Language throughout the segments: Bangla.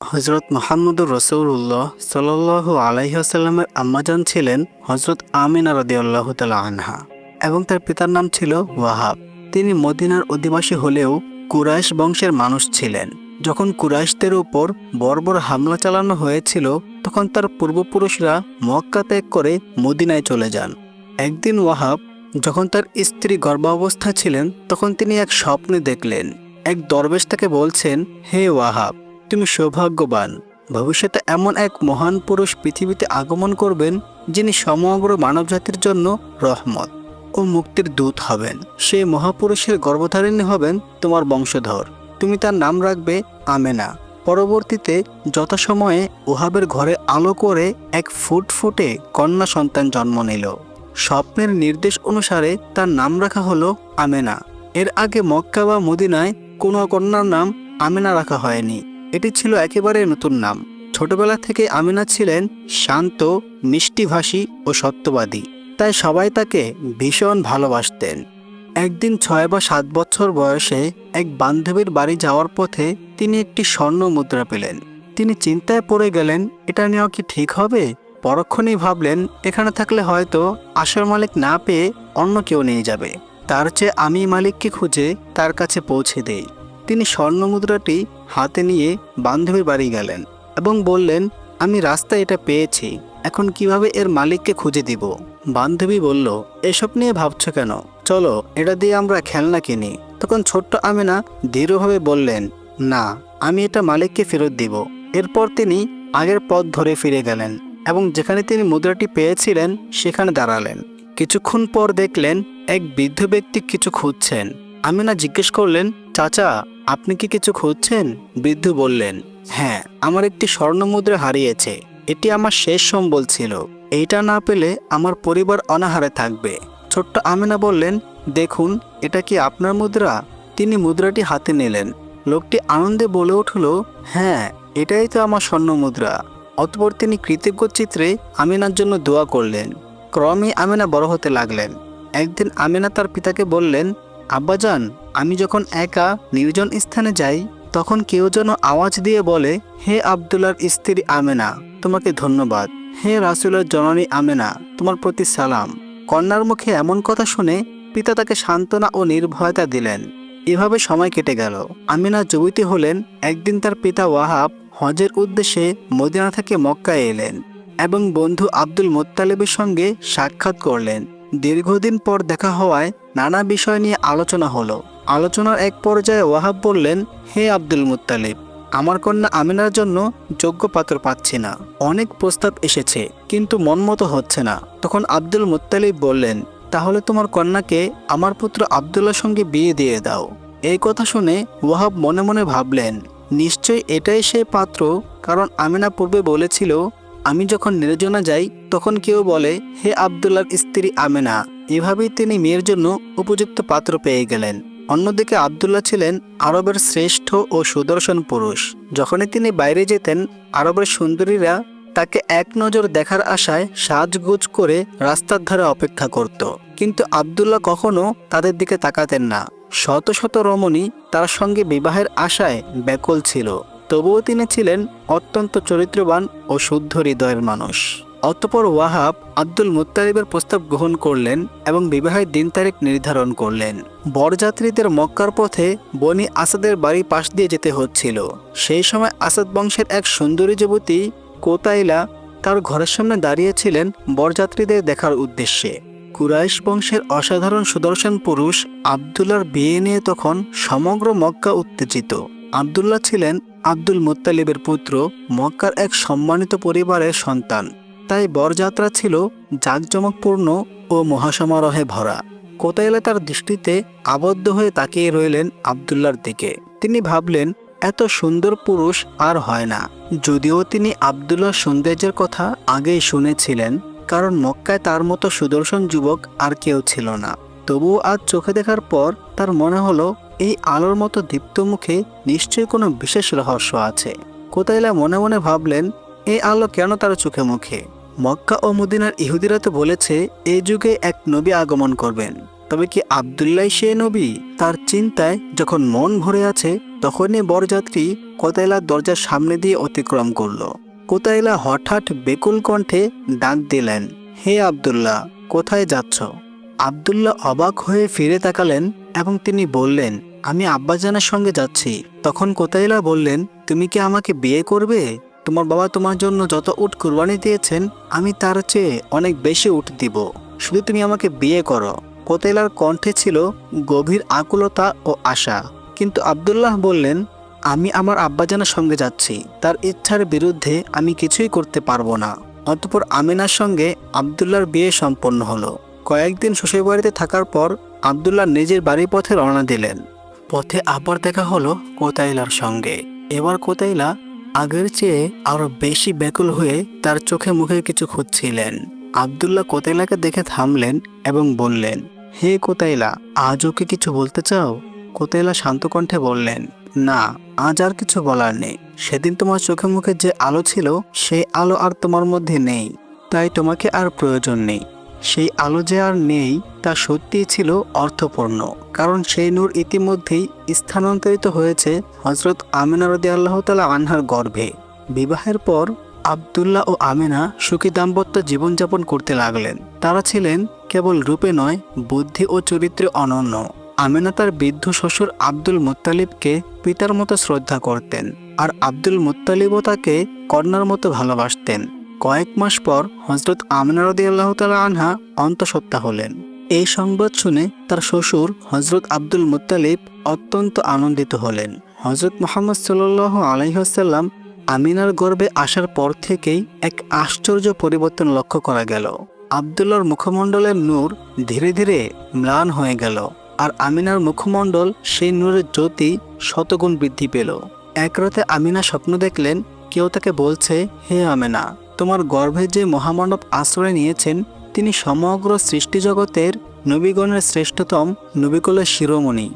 হযরত মুহাম্মদুর রাসূলুল্লাহ সাল্লাল্লাহু আলাইহি ওয়াসাল্লামের আম্মাজান ছিলেন হযরত আমিনা রাদিয়াল্লাহু তাআলা আনহা এবং তার পিতার নাম ছিল ওয়াহাব। তিনি মদিনার অধিবাসী হলেও কুরাইশ বংশের মানুষ ছিলেন। যখন কুরাইশদের উপর বর্বর হামলা চালানো হয়েছিল তখন তার পূর্বপুরুষরা মক্কা ত্যাগ করে মদিনায় চলে যান। একদিন ওয়াহাব যখন তার স্ত্রী গর্ভাবস্থা ছিলেন তখন তিনি এক স্বপ্নে দেখলেন এক দরবেশ তাকে বলছেন, হে ওয়াহাব, তুমি সৌভাগ্যবান, ভবিষ্যতে এমন এক মহান পুরুষ পৃথিবীতে আগমন করবেন যিনি সমগ্র মানবজাতির জন্য রহমত ও মুক্তির দূত হবেন। সেই মহাপুরুষের গর্ভধারিণী হবেন তোমার বংশধর। তুমি তার নাম রাখবে আমেনা। পরবর্তীতে যথাসময়ে ওহাবের ঘরে আলো করে এক ফুটফুটে কন্যা সন্তান জন্ম নিল। স্বপ্নের নির্দেশ অনুসারে তার নাম রাখা হলো আমেনা। এর আগে মক্কা বা মদিনায় কোনো কন্যার নাম আমেনা রাখা হয়নি। এটি ছিল একেবারে নতুন নাম। ছোটবেলা থেকে আমিনা ছিলেন শান্ত, মিষ্টিভাষী ও সত্যবাদী, তাই সবাই তাকে ভীষণ ভালোবাসতেন। একদিন 6 বা 7 বছর বয়সে এক বান্ধবীর বাড়ি যাওয়ার পথে তিনি একটি স্বর্ণ মুদ্রা পেলেন। তিনি চিন্তায় পড়ে গেলেন, এটা নেওয়া কি ঠিক হবে? পরক্ষণেই ভাবলেন, এখানে থাকলে হয়তো আসল মালিক না পেয়ে অন্য কেউ নিয়ে যাবে, তার চেয়ে আমি মালিককে খুঁজে তার কাছে পৌঁছে দেই। তিনি স্বর্ণ মুদ্রাটি হাতে নিয়ে বান্ধবীর বাড়ি গেলেন এবং বললেন, আমি রাস্তায় এটা পেয়েছি, এখন কিভাবে এর মালিককে খুঁজে দিব? বান্ধবী বলল, এসব নিয়ে ভাবছো কেন? চলো এটা দিয়ে আমরা খেলনা কিনি। তখন ছোট্ট আমিনা দৃঢ়ভাবে বললেন, না, আমি এটা মালিককে ফেরত দিব। এরপর তিনি আগের পথ ধরে ফিরে গেলেন এবং যেখানে তিনি মুদ্রাটি পেয়েছিলেন সেখানে দাঁড়ালেন। কিছুক্ষণ পর দেখলেন এক বৃদ্ধ ব্যক্তি কিছু খুঁজছেন। আমিনা জিজ্ঞেস করলেন, চাচা, আপনি কি কিছু খুঁজছেন? বৃদ্ধ বললেন, হ্যাঁ, আমার একটি স্বর্ণ মুদ্রা হারিয়েছে। এটি আমার শেষ সম্বল ছিল। এইটা না পেলে আমার পরিবার অনাহারে থাকবে। ছোট্ট আমিনা বললেন, দেখুন, এটা কি আপনার মুদ্রা? তিনি মুদ্রাটি হাতে নিলেন। লোকটি আনন্দে বলে উঠল, হ্যাঁ, এটাই তো আমার স্বর্ণ মুদ্রা। অতঃপর তিনি কৃতজ্ঞ চিত্রে আমিনার জন্য দোয়া করলেন। ক্রমেই আমিনা বড় হতে লাগলেন। একদিন আমিনা তার পিতাকে বললেন, আব্বাজান, আমি যখন একা নির্জন স্থানে যাই তখন কেউ যেন আওয়াজ দিয়ে বলে, হে আব্দুল্লাহর স্ত্রী আমেনা, তোমাকে ধন্যবাদ। হে রাসূলের জননী আমেনা, তোমার প্রতি সালাম। কন্যার মুখে এমন কথা শুনে পিতা তাকে সান্ত্বনা ও নির্ভয়তা দিলেন। এভাবে সময় কেটে গেল। আমেনা যুবতী হলেন। একদিন তার পিতা ওয়াহাব হজের উদ্দেশ্যে মদিনা থেকে মক্কায় এলেন এবং বন্ধু আব্দুল মুত্তালিবের সঙ্গে সাক্ষাৎ করলেন। দীর্ঘদিন পর দেখা হওয়ায় নানা বিষয় নিয়ে আলোচনা হলো। আলোচনার এক পর্যায়ে ওয়াহাব বললেন, হে আব্দুল মুত্তালিব, আমার কন্যা আমিনার জন্য যোগ্য পাত্র পাচ্ছি না। অনেক প্রস্তাব এসেছে কিন্তু মন মতো হচ্ছে না। তখন আব্দুল মুত্তালিব বললেন, তাহলে তোমার কন্যাকে আমার পুত্র আব্দুল্লাহর সঙ্গে বিয়ে দিয়ে দাও। এই কথা শুনে ওয়াহাব মনে মনে ভাবলেন, নিশ্চয়ই এটাই সেই পাত্র, কারণ আমিনা পূর্বে বলেছিল, আমি যখন নির্জনা যাই তখন কেউ বলে, হে আব্দুল্লাহর স্ত্রী আমেনা। এভাবেই তিনি মেয়ের জন্য উপযুক্ত পাত্র পেয়ে গেলেন। অন্যদিকে আব্দুল্লাহ ছিলেন আরবের শ্রেষ্ঠ ও সুদর্শন পুরুষ। যখনই তিনি বাইরে যেতেন আরবের সুন্দরীরা তাকে এক নজর দেখার আশায় সাজগোজ করে রাস্তার ধারে অপেক্ষা করত। কিন্তু আব্দুল্লাহ কখনো তাদের দিকে তাকাতেন না। শত শত রমণী তার সঙ্গে বিবাহের আশায় ব্যাকুল ছিল, তবুও তিনি ছিলেন অত্যন্ত চরিত্রবান ও শুদ্ধ হৃদয়ের মানুষ। অতঃপর ওয়াহাব আব্দুল মুত্তালিবের প্রস্তাব গ্রহণ করলেন এবং বিবাহের দিন তারিখ নির্ধারণ করলেন। বরযাত্রীদের মক্কার পথে বনি আসাদের বাড়ি পাশ দিয়ে যেতে হচ্ছিল। সেই সময় আসাদ বংশের এক সুন্দরী যুবতী কোতাইলা তার ঘরের সামনে দাঁড়িয়েছিলেন বরযাত্রীদের দেখার উদ্দেশ্যে। কুরাইশ বংশের অসাধারণ সুদর্শন পুরুষ আব্দুল্লাহর বিয়ে নিয়ে তখন সমগ্র মক্কা উত্তেজিত। আব্দুল্লাহ ছিলেন আব্দুল মুত্তালিবের পুত্র, মক্কার এক সম্মানিত পরিবারের সন্তান। তাই বরযাত্রা ছিল জাঁকজমকপূর্ণ ও মহাসমারোহে ভরা। কোতাইলা তার দৃষ্টিতে আবদ্ধ হয়ে তাকিয়ে রইলেন আব্দুল্লাহর দিকে। তিনি ভাবলেন, এত সুন্দর পুরুষ আর হয় না। যদিও তিনি আব্দুল্লাহর সৌন্দর্যের কথা আগেই শুনেছিলেন, কারণ মক্কায় তার মতো সুদর্শন যুবক আর কেউ ছিল না। তবুও আজ চোখে দেখার পর তার মনে হলো, এই আলোর মতো দীপ্ত মুখে নিশ্চয়ই কোনো বিশেষ রহস্য আছে। কোতাইলা মনে মনে ভাবলেন, এই আলো কেন তার চোখে মুখে? মক্কা ও মদিনার ইহুদিরা তো বলেছে এই যুগে এক নবী আগমন করবেন। তবে কি আব্দুল্লাহ সে নবী? তার চিন্তায় যখন মন ভরে আছে তখনই বরযাত্রী কোতাইলার দরজার সামনে দিয়ে অতিক্রম করলো। কোতাইলা হঠাৎ বেকুল কণ্ঠে ডাক দিলেন, হে আব্দুল্লাহ, কোথায় যাচ্ছ? আব্দুল্লাহ অবাক হয়ে ফিরে তাকালেন এবং তিনি বললেন, আমি আব্বাজানের সঙ্গে যাচ্ছি। তখন কোতাইলা বললেন, তুমি কি আমাকে বিয়ে করবে? তোমার বাবা তোমার জন্য যত উট কুরবানি দিয়েছেন আমি তার চেয়ে অনেক বেশি উট দিব, শুধু তুমি আমাকে বিয়ে করো। কোতাইলার কণ্ঠে ছিল গভীর আকুলতা ও আশা। কিন্তু আব্দুল্লাহ বললেন, আমি আমার আব্বাজানের সঙ্গে যাচ্ছি, তার ইচ্ছার বিরুদ্ধে আমি কিছুই করতে পারবো না। অতঃপর আমিনার সঙ্গে আব্দুল্লাহর বিয়ে সম্পন্ন হলো। কয়েকদিন শ্বশুরবাড়িতে থাকার পর আব্দুল্লাহ নিজের বাড়ির পথে রওনা দিলেন। পথে আবার দেখা হলো কোতাইলার সঙ্গে। এবার কোতাইলা আগের চেয়ে আরো বেশি ব্যাকুল হয়ে তার চোখে মুখে কিছু খুঁজছিলেন। আব্দুল্লাহ কোতাইলাকে দেখে থামলেন এবং বললেন, হে কোতাইলা, আজ ওকে কিছু বলতে চাও? কোতাইলা শান্ত কণ্ঠে বললেন, না, আজ আর কিছু বলার নেই। সেদিন তোমার চোখে মুখে যে আলো ছিল সেই আলো আর তোমার মধ্যে নেই, তাই তোমাকে আর প্রয়োজন নেই। সেই আলো যে আর নেই তা সত্যিই ছিল অর্থপূর্ণ, কারণ সেই নূর ইতিমধ্যেই স্থানান্তরিত হয়েছে হযরত আমিনা রাদিয়াল্লাহু তাআলা আনহার গর্ভে। বিবাহের পর আব্দুল্লাহ ও আমিনা সুখী দাম্পত্য জীবনযাপন করতে লাগলেন। তারা ছিলেন কেবল রূপে নয়, বুদ্ধি ও চরিত্রে অনন্য। আমিনা তার বৃদ্ধ শ্বশুর আব্দুল মুত্তালিবকে পিতার মতো শ্রদ্ধা করতেন, আর আব্দুল মুত্তালিবও তাকে কন্যার মতো ভালোবাসতেন। কয়েক মাস পর হযরত আমিনা রাদিয়াল্লাহু তাআলা আনহা অন্তঃসত্ত্বা হলেন। এই সংবাদ শুনে তার শ্বশুর হযরত আব্দুল মুত্তালিব অত্যন্ত আনন্দিত হলেন। হযরত মুহাম্মদ সাল্লাল্লাহু আলাইহি ওয়াসাল্লাম আমিনার গর্ভে আসার পর থেকেই এক আশ্চর্য পরিবর্তন লক্ষ্য করা গেল। আব্দুল্লাহর মুখমণ্ডলের নূর ধীরে ধীরে ম্লান হয়ে গেল, আর আমিনার মুখমণ্ডল সেই নূরের জ্যোতি শতগুণ বৃদ্ধি পেল। এক রাতে আমিনা স্বপ্ন দেখলেন, কেউ তাকে বলছে, হে আমিনা, তোমার গর্ভে যে মহামানব আশ্রয় নিয়েছেন তিনি সমগ্র সৃষ্টি জগতের নবীগণের শ্রেষ্ঠতম নবীকুলের শিরোমণি।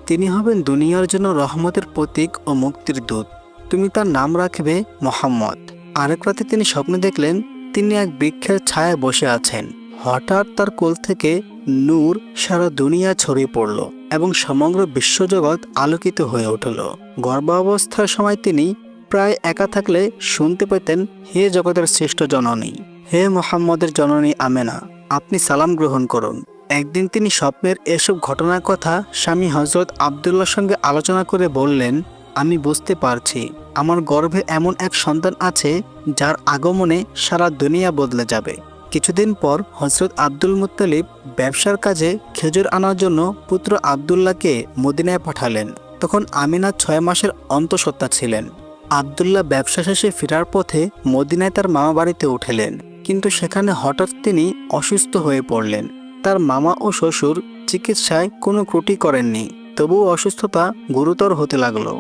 তিনি হবেন দুনিয়ার জন্য রহমতের প্রতীক ও মুক্তির দূত। তুমি তার নাম রাখবে মোহাম্মদ। আরেক রাতে তিনি স্বপ্নে দেখলেন তিনি এক বৃক্ষের ছায়ায় বসে আছেন। হঠাৎ তার কোল থেকে নূর সারা দুনিয়া ছড়িয়ে পড়ল এবং সমগ্র বিশ্বজগৎ আলোকিত হয়ে উঠল। গর্ভাবস্থার সময় তিনি প্রায় একা থাকলে শুনতে পেতেন, হে জগতের শ্রেষ্ঠ জননী, হে মোহাম্মদের জননী আমেনা, আপনি সালাম গ্রহণ করুন। একদিন তিনি স্বপ্নের এসব ঘটনার কথা স্বামী হযরত আব্দুল্লাহর সঙ্গে আলোচনা করে বললেন, আমি বুঝতে পারছি আমার গর্ভে এমন এক সন্তান আছে যার আগমনে সারা দুনিয়া বদলে যাবে। কিছুদিন পর হযরত আব্দুল মুত্তালিব ব্যবসার কাজে খেজুর আনার জন্য পুত্র আব্দুল্লাহকে মদিনায় পাঠালেন। তখন আমিনা 6 মাসের অন্তঃসত্ত্বা ছিলেন। আব্দুল্লাহ ব্যবসা শেষে ফেরার পথে মদিনায় তার মামা বাড়িতে উঠলেন, কিন্তু সেখানে হঠাৎ তিনি অসুস্থ হয়ে পড়লেন। তার মামা ও শ্বশুর চিকিৎসায় কোনো ত্রুটি করেননি, তবুও অসুস্থতা গুরুতর হতে লাগলো।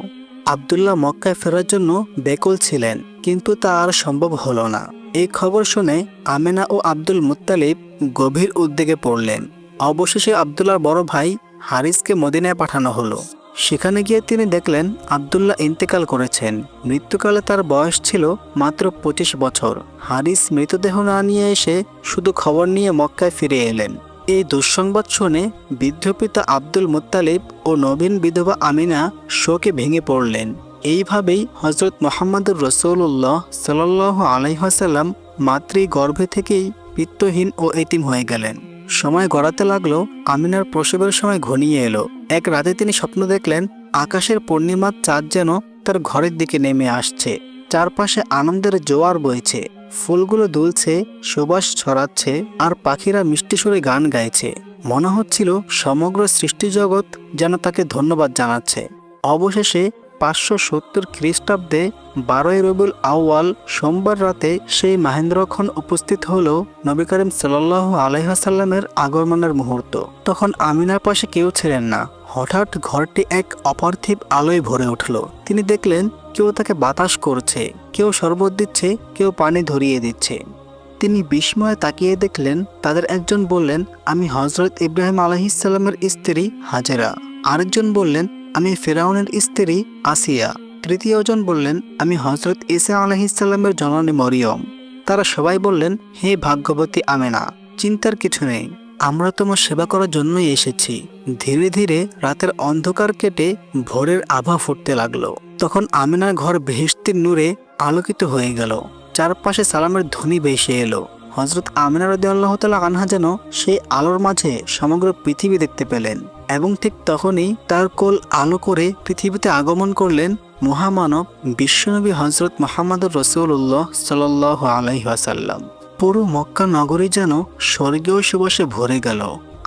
আব্দুল্লাহ মক্কায় ফেরার জন্য ব্যাকুল ছিলেন, কিন্তু তা আর সম্ভব হলো না। এই খবর শুনে আমেনা ও আব্দুল মুত্তালিব গভীর উদ্বেগে পড়লেন। অবশেষে আব্দুল্লাহর বড় ভাই হারিসকে মদিনায় পাঠানো হলো। সেখানে গিয়ে তিনি দেখলেন আব্দুল্লাহ ইন্তেকাল করেছেন। মৃত্যুকালে তার বয়স ছিল মাত্র 25 বছর। হারিস মৃতদেহ না নিয়ে এসে শুধু খবর নিয়ে মক্কায় ফিরে এলেন। এই দুঃসংবাদ শুনে বৃদ্ধ পিতা আব্দুল মুত্তালিব ও নবীন বিধবা আমিনা শোকে ভেঙে পড়লেন। এইভাবেই হযরত মুহাম্মদুর রাসূলুল্লাহ সাল্লাল্লাহু আলাইহি ওয়াসাল্লাম মাতৃ গর্ভে থেকেই পিত্তহীন ও এতিম হয়ে গেলেন। সময় গড়াতে লাগলো। আমিনার প্রসবের সময় ঘনিয়ে এলো। এক রাতে তিনি স্বপ্ন দেখলেন আকাশের পূর্ণিমার চাঁদ যেন তার ঘরের দিকে নেমে আসছে। চারপাশে আনন্দের জোয়ার বইছে, ফুলগুলো দুলছে, সুবাস ছড়াচ্ছে, আর পাখিরা মিষ্টি সুরে গান গাইছে। মনে হচ্ছিল সমগ্র সৃষ্টি জগৎ যেন তাকে ধন্যবাদ জানাচ্ছে। অবশেষে 570 খ্রিস্টাব্দে 12ই রবিউল আউয়াল সোমবার রাতে সেই মাহেন্দ্রক্ষণ উপস্থিত হলো নবী করিম সাল্লাল্লাহু আলাইহি ওয়াসাল্লামের আগমনের মুহূর্ত। তখন আমিনার পাশে কেউ ছিলেন না। হঠাৎ ঘরটি এক অপার্থিব আলোয় ভরে উঠল। তিনি দেখলেন কেউ তাকে বাতাস করছে, কেউ শরবত দিচ্ছে, কেউ পানি ধরিয়ে দিচ্ছে। তিনি বিস্ময়ে তাকিয়ে দেখলেন তাদের একজন বললেন, আমি হযরত ইব্রাহিম আলাইহিস সালামের স্ত্রী হাজেরা। আরেকজন বললেন, আমি ফিরাউনের স্ত্রী আসিয়া। তৃতীয়জন বললেন, আমি হযরত ঈসা আলাইহিস সালামের জননী মরিয়ম। তারা সবাই বললেন, হে ভাগ্যবতী আমেনা, চিন্তার কিছু নেই। আমরা তোমার সেবা করার জন্যই এসেছি। ধীরে ধীরে রাতের অন্ধকার কেটে ভোরের আভা ফুটতে লাগলো। তখন আমিনার ঘর বেহেশতের নূরে আলোকিত হয়ে গেল। চারপাশে সালামের ধ্বনি ভেসে এলো। হযরত আমিনা রাদিয়াল্লাহু তাআলা আনহা যেন সেই আলোর মাঝে সমগ্র পৃথিবী দেখতে পেলেন। এবং ঠিক তখনই তার কোল আলো করে পৃথিবীতে আগমন করলেন মহামানব বিশ্বনবী হযরত মুহাম্মদুর রাসূলুল্লাহ সাল্লাল্লাহু আলাইহি ওয়াসাল্লাম। পুরো মক্কা নগরী যেন স্বর্গীয় সুবাসে ভরে গেল।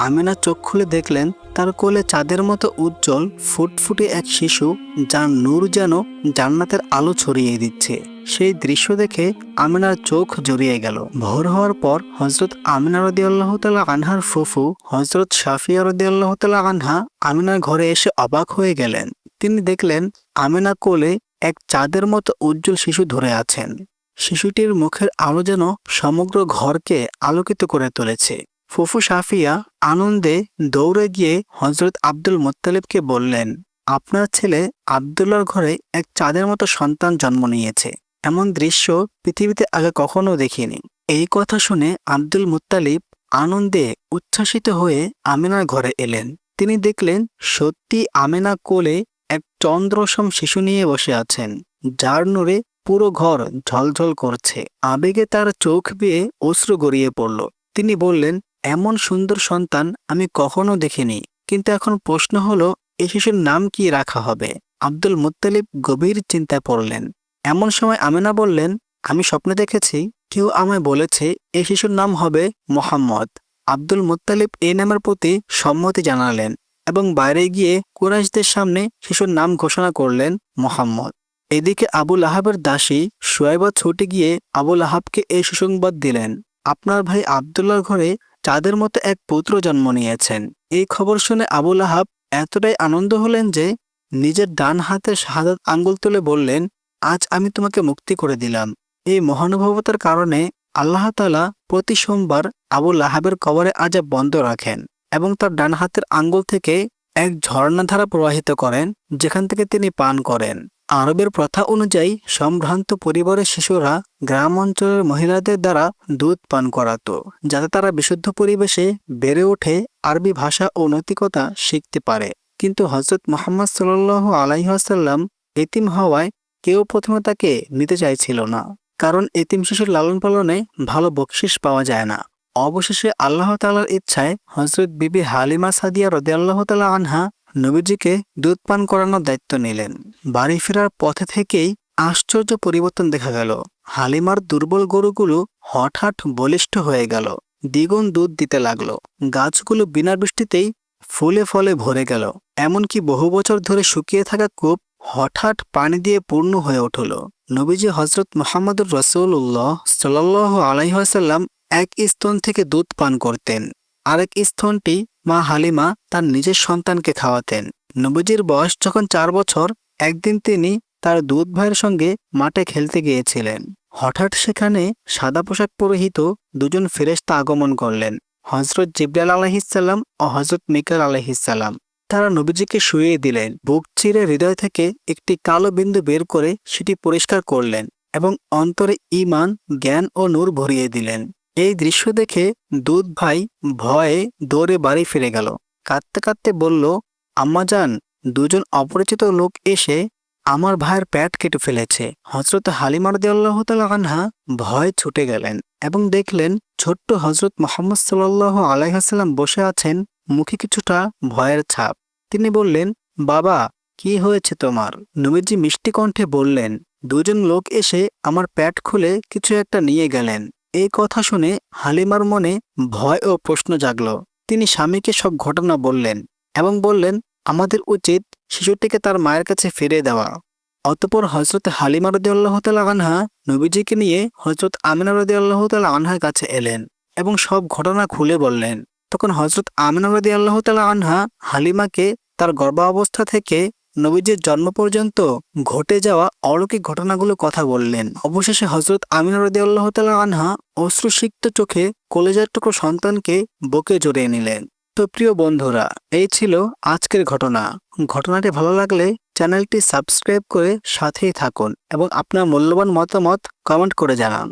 আমিনা চোখ খুলে দেখলেন তার কোলে চাঁদের মতো উজ্জ্বল ফুটফুটে এক শিশু, যার নূর যেন জান্নাতের আলো ছড়িয়ে দিচ্ছে। সেই দৃশ্য দেখে আমিনার চোখ জড়িয়ে গেল। ভোর হওয়ার পর হযরত আমিনা রাদিয়াল্লাহু তাআলা আনহার ফুফু হযরত শাফিয়া রাদিয়াল্লাহু তাআলা আনহা আমিনার ঘরে এসে অবাক হয়ে গেলেন। তিনি দেখলেন আমিনা কোলে এক চাঁদের মতো উজ্জ্বল শিশু ধরে আছেন। শিশুটির মুখের আলো যেন সমগ্র ঘরকে আলোকিত করে তুলেছে। ফুফু শাফিয়া আনন্দে দৌড়ে গিয়ে হযরত আব্দুল মুত্তালিবকে বললেন, আপনার ছেলে আব্দুল্লাহর ঘরে এক চাঁদের মতো সন্তান জন্ম নিয়েছে। এমন দৃশ্য পৃথিবীতে আগে কখনো দেখিনি। এই কথা শুনে আব্দুল মুত্তালিব আনন্দে উচ্ছ্বাসিত হয়ে আমিনার ঘরে এলেন। তিনি দেখলেন সত্যি আমিনা কোলে এক চন্দ্রসম শিশু নিয়ে বসে আছেন, যার নূরে পুরো ঘর ঝলঝল করছে। আবেগে তার চোখ বেয়ে অশ্রু গড়িয়ে পড়ল। তিনি বললেন, এমন সুন্দর সন্তান আমি কখনো দেখিনি, কিন্তু এখন প্রশ্ন হলো এই শিশুর নাম কি রাখা হবে? আব্দুল মুত্তালিব গভীর চিন্তায় পড়লেন। এমন সময় আমিনা বললেন, আমি স্বপ্নে দেখেছি কেউ আমায় বলেছে এই শিশুর নাম হবে মুহাম্মদ। আব্দুল মুত্তালিব এই নামের প্রতি সম্মতি জানালেন এবং বাইরে গিয়ে কুরাইশদের সামনে শিশুর নাম ঘোষণা করলেন মুহাম্মদ। এদিকে আবু লাহাবের দাসী সুয়াইবা ছুটে গিয়ে আবু লাহাবকে এই সুসংবাদ দিলেন, আপনার ভাই আব্দুল্লাহর ঘরে চাঁদের মতো এক পুত্র জন্ম নিয়েছেন। এই খবর শুনে আবু লাহাব এতটাই আনন্দ হলেন যে নিজের ডান হাতে শাহাদাত আঙ্গুল তুলে বললেন, আজ আমি তোমাকে মুক্তি করে দিলাম। এই মহানুভবতার কারণে আল্লাহ তাআলা প্রতি সোমবার আবু লাহাবের কবরে আযাব বন্ধ রাখেন এবং তার ডান হাতের আঙ্গুল থেকে এক ঝর্ণাধারা প্রবাহিত করেন, যেখান থেকে তিনি পান করেন। আরবের প্রথা অনুযায়ী সম্ভ্রান্ত পরিবারের শিশুরা গ্রাম অঞ্চলের মহিলাদের দ্বারা দুধ পান করাতো, যাতে তারা বিশুদ্ধ পরিবেশে বেড়ে ওঠে, আরবি ভাষা ও নৈতিকতা শিখতে পারে। কিন্তু হযরত মুহাম্মদ সাল্লাল্লাহু আলাইহি ওয়াসাল্লাম এতিম হওয়ায় কেউ প্রথমে তাকে নিতে চাইছিল না, কারণ এতিম শিশুর লালন পালনে ভালো বকশিশ পাওয়া যায় না। অবশেষে আল্লাহ তাআলার ইচ্ছায় হযরত বিবি হালিমা সাদিয়া রাদিয়াল্লাহু তাআলা আনহা নবীজিকে দুধ পান করানোর দায়িত্ব নিলেন। বাড়ি ফেরার পথে থেকেই আশ্চর্য পরিবর্তন দেখা গেল। হালিমার দুর্বল গরুগুলো হঠাৎ বলিষ্ঠ হয়ে গেল, দ্বিগুণ দুধ দিতে লাগলো। গাছগুলো বিনা বৃষ্টিতেই ফুলে ফলে ভরে গেল, এমনকি বহু বছর ধরে শুকিয়ে থাকা কূপ হঠাৎ পানি দিয়ে পূর্ণ হয়ে উঠল। নবীজি হযরত মুহাম্মদুর রাসূলুল্লাহ সাল্লাল্লাহু আলাইহি ওয়াসাল্লাম এক স্তন থেকে দুধ পান করতেন, আরেক স্তনটি মা হালিমা তার নিজের সন্তানকে খাওয়াতেন। নবীজির বয়স যখন 4 বছর, একদিন তিনি তার দুধ ভাইয়ের সঙ্গে মাঠে খেলতে গিয়েছিলেন। হঠাৎ সেখানে সাদা পোশাক পরিহিত দুজন ফেরেশতা আগমন করলেন, হযরত জিবরাইল আলাইহিসসালাম ও হযরত মিকাইল আলাইহিসসালাম। তারা নবীজিকে শুইয়ে দিলেন। বুক চিরে হৃদয় থেকে একটি কালো বিন্দু বের করে সেটি পরিষ্কার করলেন এবং অন্তরে ঈমান, জ্ঞান ও নূর ভরিয়ে দিলেন। এই দৃশ্য দেখে দুধ ভাই ভয়ে দৌড়ে বাড়ি ফিরে গেল। কাঁদতে কাঁদতে বলল, আম্মাজান, দুজন অপরিচিত লোক এসে আমার ভাইয়ের পেট কেটে ফেলেছে। হযরত হালিমা রাদিয়াল্লাহু তাআলা আনহা ভয়ে ছুটে গেলেন এবং দেখলেন ছোট্ট হযরত মুহাম্মদ সাল্লাল্লাহু আলাইহি ওয়াসাল্লাম বসে আছেন, মুখে কিছুটা ভয়ের ছাপ। তিনি বললেন, বাবা, কি হয়েছে তোমার? নবীজি মিষ্টি কণ্ঠে বললেন, দুজন লোক এসে আমার পেট খুলে কিছু একটা নিয়ে গেলেন। এই কথা শুনে হালিমার মনে ভয় ও প্রশ্ন জাগল। তিনি স্বামীকে সব ঘটনা বললেন এবং বললেন, আমাদের উচিত শিশুটিকে তার মায়ের কাছে ফিরিয়ে দেওয়া। অতঃপর হযরত হালিমা রাদিয়াল্লাহু তাআলা আনহা নবীজিকে নিয়ে হযরত আমিনা রাদিয়াল্লাহু তাআলা আনহার কাছে এলেন এবং সব ঘটনা খুলে বললেন। তখন হযরত আমিনা রাদিয়াল্লাহু তাআলা আনহা হালিমাকে তার গর্ভাবস্থা থেকে নবীজির জন্ম পর্যন্ত ঘটে যাওয়া অলৌকিক ঘটনাগুলো কথা বললেন। অবশেষে হযরত আমিনা রাদিয়াল্লাহু তাআলা আনহা অশ্রুসিক্ত চোখে কলেজার টুকরো সন্তানকে বুকে জড়িয়ে নিলেন। তো প্রিয় বন্ধুরা, এই ছিল আজকের ঘটনা। ঘটনাটি ভালো লাগলে চ্যানেলটি সাবস্ক্রাইব করে সাথেই থাকুন এবং আপনার মূল্যবান মতামত কমেন্ট করে জানান।